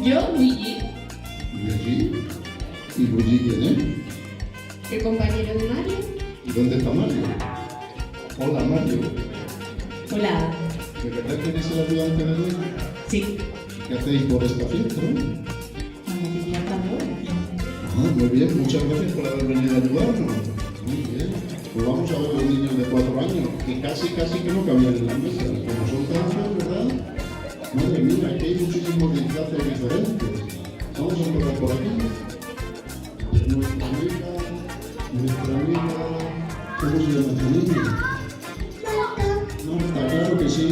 Yo, Gigi, Gigi. ¿Y Gigi quién es? el compañero de Mario. ¿Y dónde está Mario? Hola, Mario. Hola. ¿De verdad que eres el ayudante de Luis? Sí. ¿Qué hacéis por esta fiesta, no? Muy bien, muchas gracias por haber venido a ayudarnos. Muy bien. Pues vamos a ver los niños de 4 años, que casi que no cabían en la mesa. Como son tantos, ¿verdad? Madre mía, aquí hay muchísimos disfraces diferentes. Vamos a empezar por aquí. Nuestra amiga, ¿cómo se llama tu niña? Marta, claro que sí.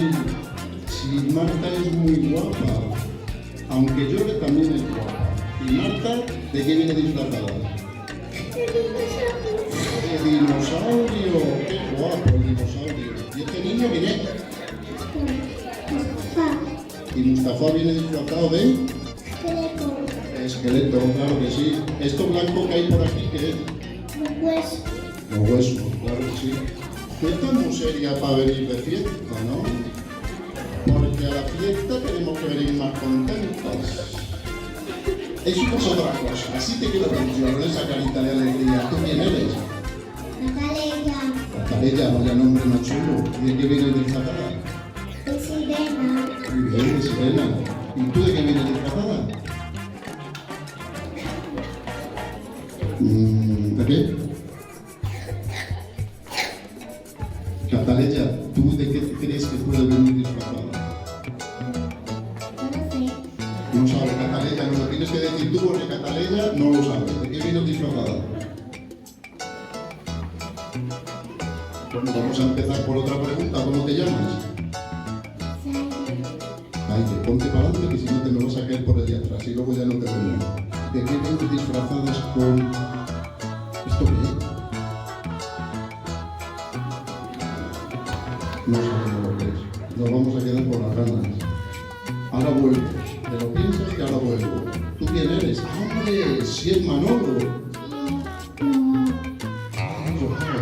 Sí, Marta es muy guapa. Aunque Yore también es guapa. ¿Y Marta de qué viene disfrazada? De dinosaurio. Qué guapo el dinosaurio. ¿Y este niño quién es? ¿Y Mustafa viene disfrazado de? Esqueleto, claro que sí. ¿Esto blanco que hay por aquí qué es? Los huesos, claro que sí. Tú estás muy seria para venir de fiesta, ¿no? Porque a la fiesta tenemos que venir más contentos. Eso es otra cosa. Así te quiero ver, con esa carita de alegría. ¿Tú quién eres? Natalia, vaya nombre más chulo. ¿Y de qué vienes disfrazada? De sirena. Muy bien, de sirena. ¿Y tú de qué vienes disfrazada? ¿De qué? Cataleya, ¿tú de qué crees que puede venir disfrazada? No sabe, Cataleya, no lo tienes que decir tú porque Cataleya no lo sabe. ¿De qué vino disfrazada? Bueno, vamos a empezar por otra pregunta. ¿Cómo te llamas? Ay, ponte para adelante que si no te me vas a caer por allá atrás y luego ya no te vemos. ¿De qué vienes disfrazadas con... ¿Esto qué es? No sabemos lo que es. Nos vamos a quedar con las ganas. Ahora vuelvo. Te lo piensas que ahora vuelvo. ¿Tú quién eres? ¡Hombre! ¡Si es Manolo!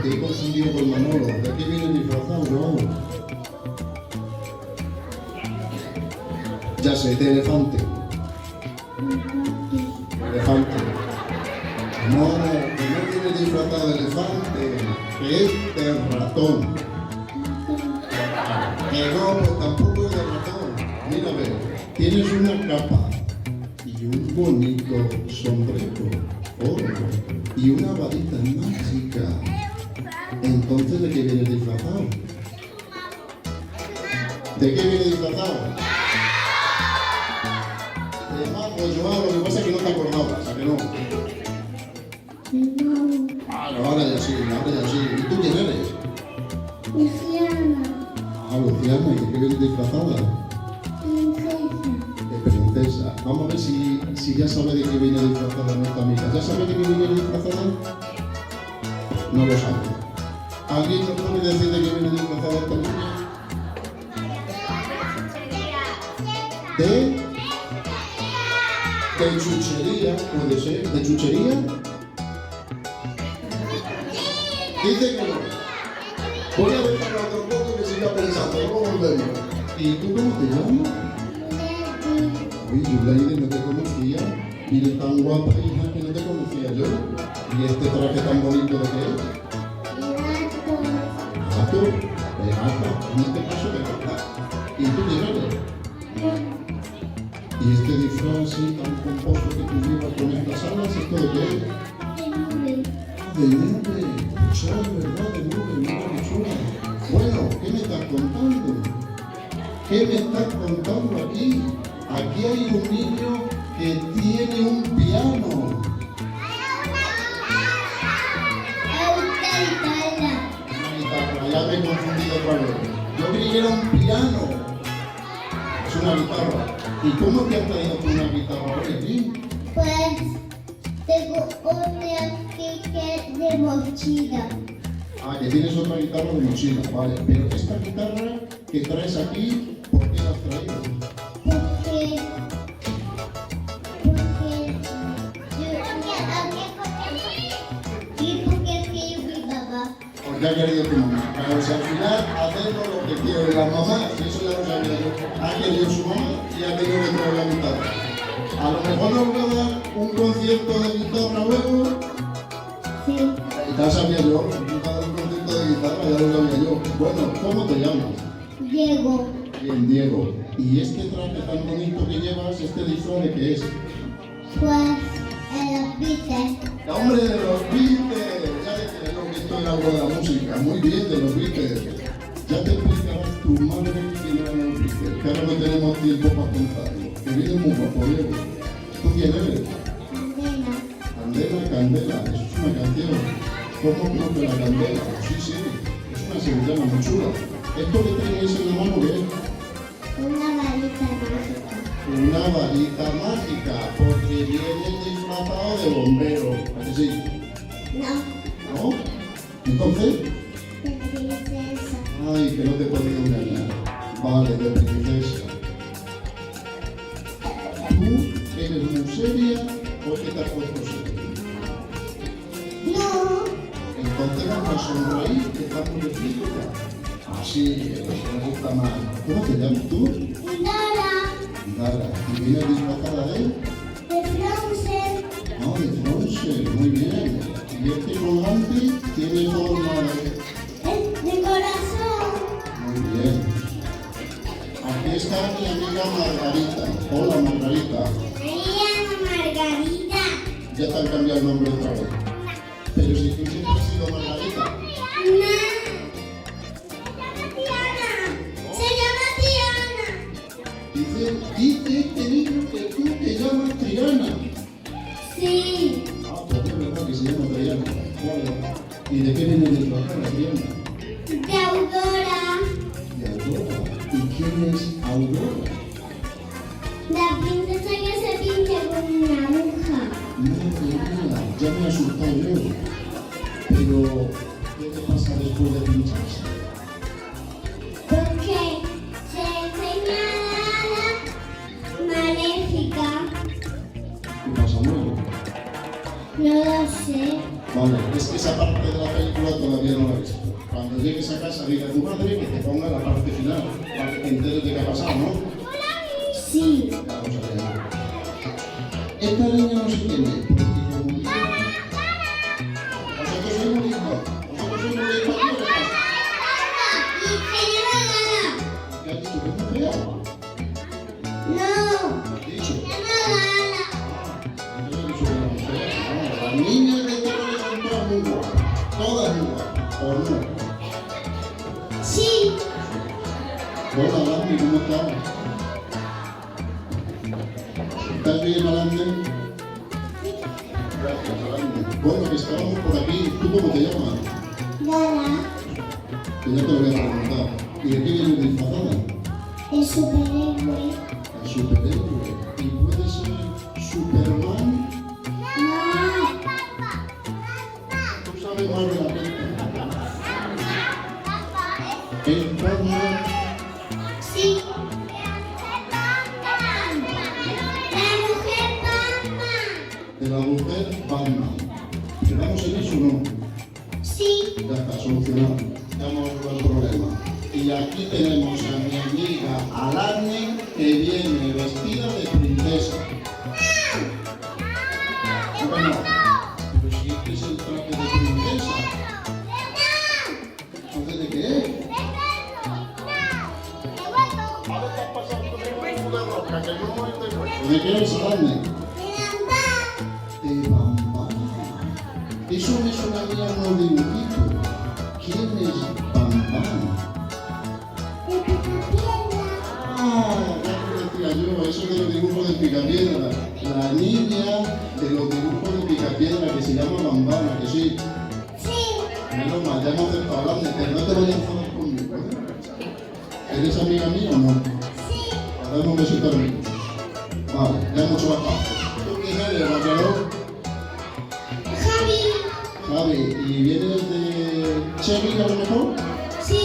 Te he confundido con Manolo. ¿De qué vienes disfrazado? No. Ya sé, de elefante. Elefante. No, que no vienes disfrazado de elefante, que es de ratón. Que no, pues tampoco es de ratón. Mira, ve, tienes una capa y un bonito sombrero, y una varita mágica. Entonces, ¿de qué vienes disfrazado? ¿De qué vienes disfrazado? De mago, Joao, lo que pasa es que no te acordabas, ¿a que no? Ahora ya sí, ahora ya sí. ¿Y tú quién eres? Luciana. Luciana, ¿y de qué vienes disfrazada? De princesa. Vamos a ver si ya sabe de qué viene disfrazada nuestra amiga. ¿Ya sabe de qué viene disfrazada? No lo sabe. ¿Alguien nos puede decir de qué viene disfrazada esta niña? De chuchería, puede ser. ¿De chuchería? Dice que no. Voy a dejarlo otro poco que siga pensando. Luego volvemos. ¿Y tú cómo te llamas? Uy, Yulaide, no te conocía. Mire, tan guapa, hija, que no te conocía yo. ¿Y este traje tan bonito de qué es? Gato. De gata. En este caso de gata. ¿Y tú quién eres? ¿Y este disfraz así tan compuesto que tú llevas con estas alas, esto de qué es? De nube. Chula, ¿verdad? De nube, mira qué chula. Bueno, ¿qué me estás contando? ¿Qué me estás contando aquí? Aquí hay un niño que tiene un piano. Una guitarra, ya me he confundido otra vez. Yo creí que era un piano. Es una guitarra. ¿Y cómo te has traído tú una guitarra hoy aquí? Pues tengo otra aquí que es de mochila. Que tienes otra guitarra de mochila, vale. Pero esta guitarra que traes aquí, ¿por qué la has traído? Porque Porque ha querido tu mamá. Pero si al final hacemos lo que quiere la mamá, y eso ya lo sabía yo. Ha querido su mamá y ha tenido que traer la guitarra. A lo mejor nos voy a dar un concierto de guitarra luego. Sí. Ya sabía yo, me iba a dar un concierto de guitarra, ya lo sabía yo. Bueno, ¿cómo te llamas? Diego. Bien, Diego. ¿Y este traje tan bonito que llevas, este disfraz de qué es? Pues el Beatles. ¡Hombre, de los Beatles! Ya decía yo que esto era algo de la música. Muy bien, de los Beatles. Ya te explicará tu madre quién eran los Beatles, que ahora no tenemos tiempo para contarlo. Que viene muy guapo, Diego. ¿Tú quién eres? Candela. Candela, Candela. Eso es una canción. ¿Cómo creo que la Candela? Sí, sí. Es una sevillana muy chula. ¿Esto que tenéis en la mano qué es? Una varita mágica. Una varita mágica, porque viene disfrazado de bombero. ¿A que sí? No. ¿No? Entonces, De princesa. ay, que no te he podido engañar. Vale, de princesa. ¿Tú eres muy seria o es que te has puesto seria? No. Entonces vamos a sonreír, que estamos de fiesta. Así, eso me gusta más. ¿Cómo te llamas tú? Dora. Dara. ¿Y vienes disfrazada de él? De Frozen. No, de Frozen, muy bien. Y este colgante tiene forma De corazón. Muy bien. Aquí está mi amiga Margarita. Hola, Margarita. Me llamo Margarita. Ya te han cambiado el nombre otra vez. Pero si tú siempre has sido Margarita. No. Se llama Tiana. Dice este niño que tú te llamas Triana. Sí. Ah, pues es verdad que se llama Triana. Vale. ¿Y de qué viene disfrazada Triana? De Aurora. De Aurora. ¿Y quién es Aurora? La princesa que se pinta con una aguja. Madre mía, ya me he asustado yo. Pero, ¿qué te pasa después de pincharse? Porque se enseña a la maléfica. ¿Qué pasa luego? No lo sé. Vale, es que esa parte de la película todavía no la he visto. Cuando llegues a casa, diga a tu madre que te ponga la parte final, para que te enteres de qué ha pasado, ¿no? Sí. Vamos a ver. Esta niña no se entiende, porque como dice... Vosotros sois muy listos. Vosotros sois muy listos. Y que lleva gana. ¿Qué has dicho? ¿Que es muy fea? No. ¿Qué he dicho? Lleva gana. Entonces he dicho que era muy fea. No, las niñas de este cole son todas muy guapas. Todas muy guapas. ¿O no? Sí. Hola, Landy, ¿cómo estás? ¿Estás bien, Alande? Gracias, Alande. Bueno, que estábamos por aquí. ¿Tú cómo te llamas? Gana. Que ya te lo voy a preguntar. ¿Y de qué vienes disfrazada? El superhéroe. El superhéroe. ¿Y puede ser Superman? No. ¿Tú sabes más de la película? ¿Es Batman? Sí. La mujer Batman. De la mujer Batman. ¿Quedamos en eso o no? Sí. Ya está, solucionado. Ya hemos resuelto el problema. Y aquí tenemos a mi amiga Alane, que viene vestida de princesa. Bueno, pero si este es el traje de princesa, entonces ¿de qué es? Ahora te has pasado con el huevo de rosca, que no es de huevo. ¿De qué es, Alane? De Bambán. Eso me suena a mí a unos dibujitos. ¿Quién es Bambán? Ah, ya te decía yo, eso de los dibujos de Picapiedra. La niña de los dibujos de Picapiedra que se llama Bambana, que sí. Menos mal, ya hemos estado hablando, pero no te vayas a enfadar conmigo, ¿eh? ¿Eres amiga mía o no? Dame un besito a mí. Vale, ya hemos hecho bastante. ¿Tú quién eres, vaquero? Javi, ¿y vienes de Chevy a lo mejor? Sí.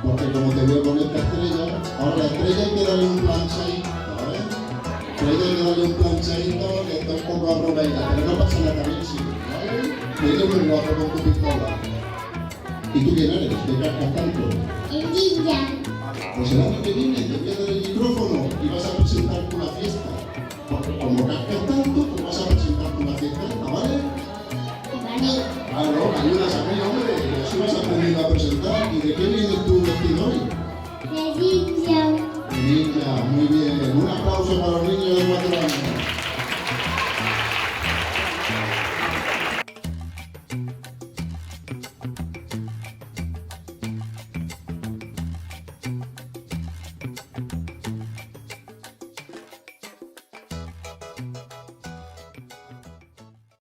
Porque como te veo con esta estrella, ahora la estrella hay que darle un planchadito, ¿vale? Estrella hay que darle un planchadito que está un poco arrugadita, pero no pasa nada, bien sí, ¿vale? Me dices muy guapo con tu pistola. ¿Y tú quién eres? ¿Qué cascas tanto? El ninja. Pues el año que viene te voy a dar el micrófono y vas a presentar una fiesta. como casca está.